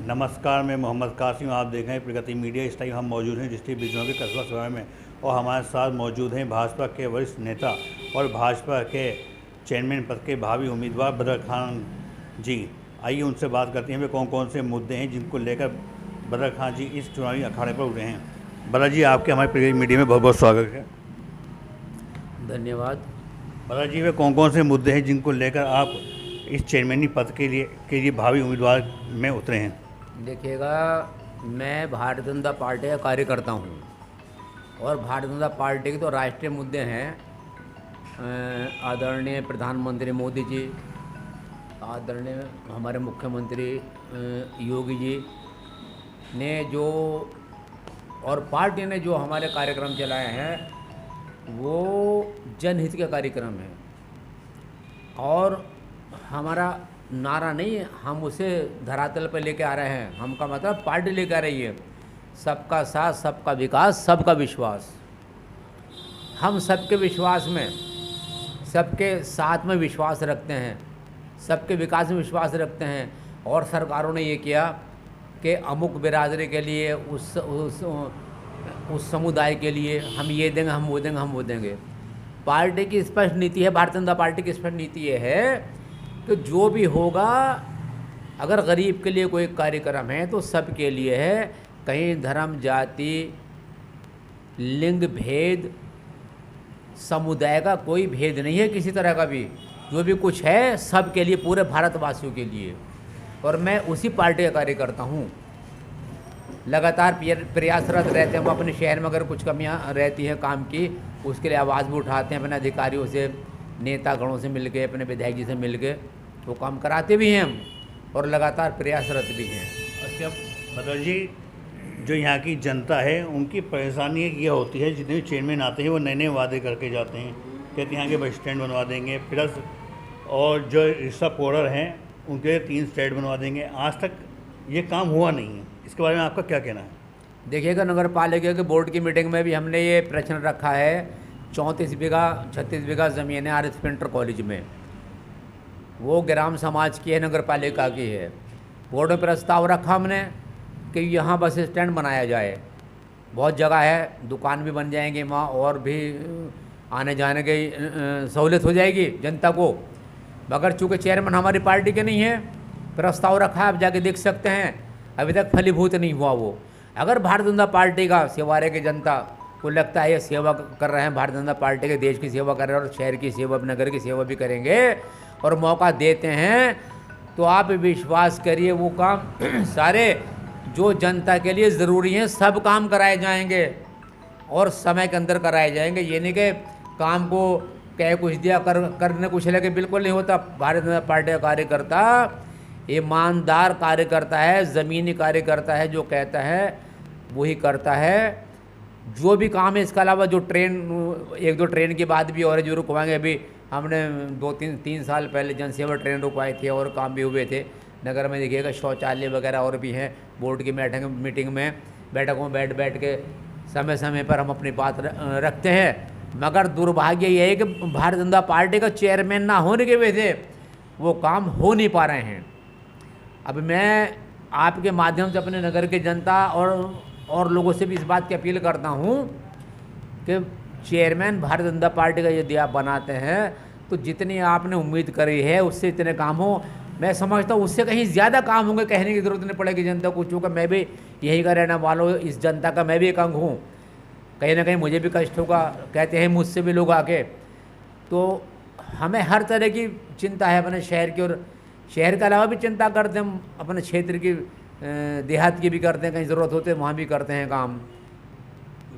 नमस्कार, मैं मोहम्मद कासिम। आप देख रहे हैं प्रगति मीडिया। इस टाइम हम मौजूद हैं डिस्ट्रिक्ट बिजनौर के कस्बा सराय में और हमारे साथ मौजूद हैं भाजपा के वरिष्ठ नेता और भाजपा के चेयरमैन पद के भावी उम्मीदवार बदर खान जी। आइए उनसे बात करते हैं वे कौन कौन से मुद्दे हैं जिनको लेकर बदर खान जी इस चुनावी अखाड़े पर उतरे हैं। बदर जी, आपके हमारे प्रगति मीडिया में बहुत बहुत स्वागत है। धन्यवाद। बदर जी, वे कौन कौन से मुद्दे हैं जिनको लेकर आप इस चेयरमैनी पद के लिए भावी उम्मीदवार में उतरे हैं? देखिएगा, मैं भारतीय जनता पार्टी का कार्यकर्ता हूँ और भारतीय जनता पार्टी के तो राष्ट्रीय मुद्दे हैं। आदरणीय प्रधानमंत्री मोदी जी, आदरणीय हमारे मुख्यमंत्री योगी जी ने जो और पार्टी ने जो हमारे कार्यक्रम चलाए हैं वो जनहित के कार्यक्रम हैं और हमारा नारा नहीं है, हम उसे धरातल पर लेके आ रहे हैं। हम का मतलब पार्टी लेके आ रही है, सबका साथ, सबका विकास, सबका विश्वास। हम सबके विश्वास में, सबके साथ में विश्वास रखते हैं, सबके विकास में विश्वास रखते हैं। और सरकारों ने ये किया कि अमुक बिरादरी के लिए, उस समुदाय के लिए हम ये देंगे, हम वो देंगे, हम वो देंगे। पार्टी की स्पष्ट नीति है, भारतीय जनता पार्टी की स्पष्ट नीति ये है कि जो भी होगा, अगर गरीब के लिए कोई कार्यक्रम है तो सबके लिए है। कहीं धर्म, जाति, लिंग भेद, समुदाय का कोई भेद नहीं है किसी तरह का भी। जो भी कुछ है सबके लिए, पूरे भारतवासियों के लिए। और मैं उसी पार्टी का कार्यकर्ता हूँ। लगातार प्रयासरत रहते हैं हम अपने शहर में। अगर कुछ कमियाँ रहती हैं काम की, उसके लिए आवाज़ भी उठाते हैं अपने अधिकारियों से, नेतागणों से मिलके, अपने विधायक जी से मिलके, वो काम कराते भी हैं हम और लगातार प्रयासरत भी हैं। अच्छा बदर जी, जो यहाँ की जनता है उनकी परेशानी ये होती है, जितने भी चेयरमैन आते हैं वो नए नए वादे करके जाते हैं। कहते हैं यहाँ के बस स्टैंड बनवा देंगे, प्लस और जो रिक्शा पोर्टर हैं उनके 3 स्टैंड बनवा देंगे। आज तक ये काम हुआ नहीं है, इसके बारे में आपका क्या कहना है? देखिएगा, नगर पालिका के बोर्ड की मीटिंग में भी हमने ये प्रश्न रखा है। 34 बीघा 36 बीघा ज़मीन है आर.एस. इंटर कॉलेज में, वो ग्राम समाज की है, नगर पालिका की है। बोर्ड में प्रस्ताव रखा हमने कि यहाँ बस स्टैंड बनाया जाए। बहुत जगह है, दुकान भी बन जाएंगे वहाँ और भी आने जाने की सहूलियत हो जाएगी जनता को। मगर चूँकि चेयरमैन हमारी पार्टी के नहीं है, प्रस्ताव रखा है, आप जाके देख सकते हैं, अभी तक फलीभूत नहीं हुआ वो। अगर भारतीय जनता पार्टी का सेवारे की जनता को लगता है ये सेवा कर रहे हैं, भारतीय जनता पार्टी के देश की सेवा कर रहे हैं और शहर की सेवा, नगर की सेवा भी करेंगे और मौका देते हैं, तो आप विश्वास करिए वो काम सारे जो जनता के लिए ज़रूरी हैं सब काम कराए जाएंगे और समय के अंदर कराए जाएंगे। ये नहीं कि काम को कह कुछ दिया करने कुछ लगे, बिल्कुल नहीं होता। भारतीय जनता पार्टी का कार्यकर्ता ईमानदार कार्यकर्ता है, ज़मीनी कार्यकर्ता है, जो कहता है वही करता है। जो भी काम है, इसके अलावा जो ट्रेन, 1-2 ट्रेन की बात भी और जो रुकवाएंगे। अभी हमने 2-3 साल पहले जनसेवा ट्रेन रुकवाए थे और काम भी हुए थे नगर में। देखिएगा, शौचालय वगैरह और भी हैं। बोर्ड की मीटिंग में, बैठकों में बैठ के समय समय पर हम अपनी बात रखते हैं। मगर दुर्भाग्य ये है कि भारतीय जनता पार्टी का चेयरमैन ना होने की वजह से वो काम हो नहीं पा रहे हैं। अब मैं आपके माध्यम से अपने नगर की जनता और लोगों से भी इस बात की अपील करता हूँ कि चेयरमैन भारतीय जनता पार्टी का यदि आप बनाते हैं तो जितनी आपने उम्मीद करी है उससे इतने काम हो। मैं समझता हूँ उससे कहीं ज़्यादा काम होंगे, कहने की ज़रूरत नहीं पड़ेगी जनता को। चूँकि मैं भी यही का रहने वाला हूँ, इस जनता का मैं भी एक अंग हूँ। कहीं ना कहीं मुझे भी कष्ट होगा, कहते हैं मुझसे भी लोग आके। तो हमें हर तरह की चिंता है अपने शहर की, और शहर के अलावा भी चिंता करते हैं हम अपने क्षेत्र की, देहात की भी करते हैं, कहीं ज़रूरत होते हैं वहाँ भी करते हैं काम।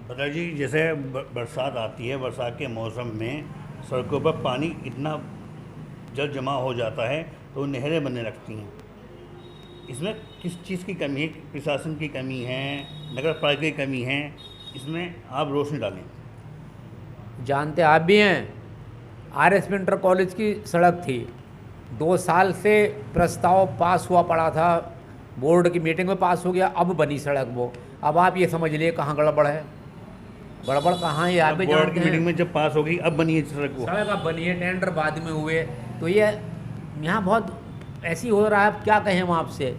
बदर जी, जैसे बरसात आती है, बरसात के मौसम में सड़कों पर पानी इतना जल जमा हो जाता है तो नहरें बनने लगती हैं। इसमें किस चीज़ की कमी है? प्रशासन की कमी है, नगर पालिका की कमी है? इसमें आप रोशनी डालें। जानते आप भी हैं, आर.एस. इंटर कॉलेज की सड़क थी, 2 साल से प्रस्ताव पास हुआ पड़ा था, बोर्ड की मीटिंग में पास हो गया, अब बनी सड़क वो। अब आप ये समझ लिए कहाँ गड़बड़ है। गड़बड़ कहाँ है, आप भी बोर्ड जानते की मीटिंग हैं। में जब पास हो गई, अब बनी है सड़क वो। सड़क अब बनी है, टेंडर बाद में हुए, तो ये यहाँ बहुत ऐसी हो रहा है। अब क्या कहें हम आपसे,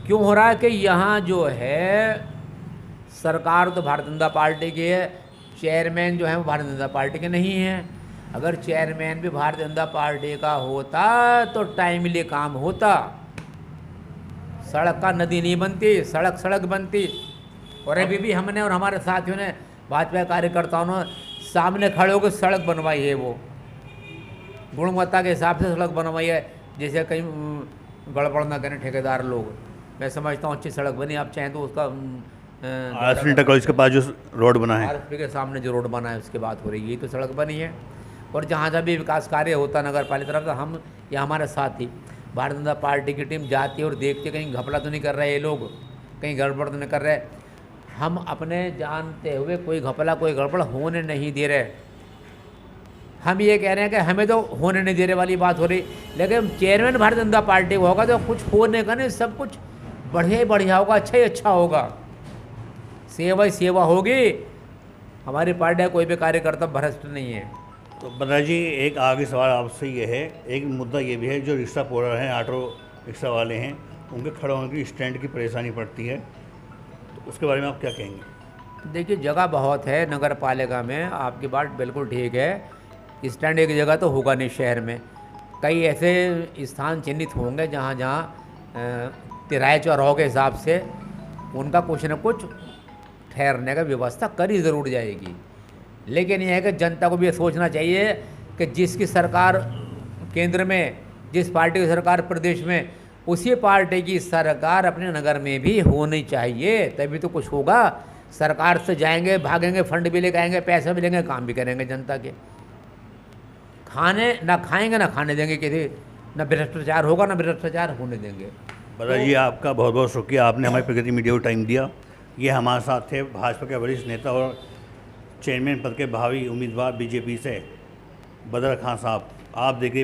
क्यों हो रहा है कि यहाँ जो है सरकार तो भारतीय जनता पार्टी की है, चेयरमैन जो है वो भारतीय जनता पार्टी के नहीं है। अगर चेयरमैन भी भारतीय जनता पार्टी का होता तो टाइमली काम होता, सड़क का नदी नहीं बनती, सड़क सड़क बनती। और अभी भी हमने और हमारे साथियों ने, भाजपा कार्यकर्ताओं ने सामने खड़े होकर सड़क बनवाई है, वो गुणवत्ता के हिसाब से सड़क बनवाई है, जैसे कहीं गड़बड़ ना करें ठेकेदार लोग। मैं समझता हूँ अच्छी सड़क बनी। आप चाहें तो उसका RSP इंटर कॉलेज के पास जो रोड बना है, RSP के सामने जो रोड बना है उसकी बात हो रही है, यही तो सड़क बनी है। और जहाँ जहाँ भी विकास कार्य होता नगर पालिका तरफ, तो हम या हमारे साथी भारतीय जनता पार्टी की टीम जाती है और देखती है कहीं घपला तो नहीं कर रहे ये लोग, कहीं गड़बड़ तो नहीं कर रहे। हम अपने जानते हुए कोई घपला कोई गड़बड़ होने नहीं दे रहे। हम ये कह रहे हैं कि हमें तो होने नहीं दे रहे वाली बात हो रही, लेकिन चेयरमैन भारतीय जनता पार्टी को होगा तो कुछ होने का नहीं, सब कुछ बढ़िया ही बढ़िया होगा, अच्छा ही अच्छा होगा, सेवा ही सेवा होगी। हमारी पार्टी का कोई भी कार्यकर्ता भ्रष्ट नहीं है। तो बद्रा जी, एक आगे सवाल आपसे ये है, एक मुद्दा ये भी है, जो रिक्शा पोलर हैं, ऑटो रिक्शा वाले हैं, उनके खड़े होने की स्टैंड की परेशानी पड़ती है, तो उसके बारे में आप क्या कहेंगे? देखिए, जगह बहुत है नगर पालिका में, आपकी बात बिल्कुल ठीक है। स्टैंड एक जगह तो होगा नहीं शहर में, कई ऐसे स्थान चिन्हित होंगे जहाँ जहाँ तिराए चौराहों के हिसाब से उनका कुछ न कुछ ठहरने का व्यवस्था करी ज़रूर जाएगी। लेकिन यह है कि जनता को भी ये सोचना चाहिए कि जिसकी सरकार केंद्र में, जिस पार्टी की सरकार प्रदेश में, उसी पार्टी की सरकार अपने नगर में भी होनी चाहिए, तभी तो कुछ होगा। सरकार से जाएंगे, भागेंगे, फंड भी लेके आएंगे, पैसे भी लेंगे, काम भी करेंगे जनता के। खाने ना खाएंगे ना खाने देंगे किसी, ना भ्रष्टाचार होगा ना भ्रष्टाचार होने देंगे। बद्रा जी, आपका बहुत बहुत शुक्रिया, आपने हमारी प्रगति मीडिया को टाइम दिया। ये हमारे साथ थे भाजपा के वरिष्ठ नेता और चेयरमैन पद के भावी उम्मीदवार बीजेपी से बद्रा खान साहब। आप देखिए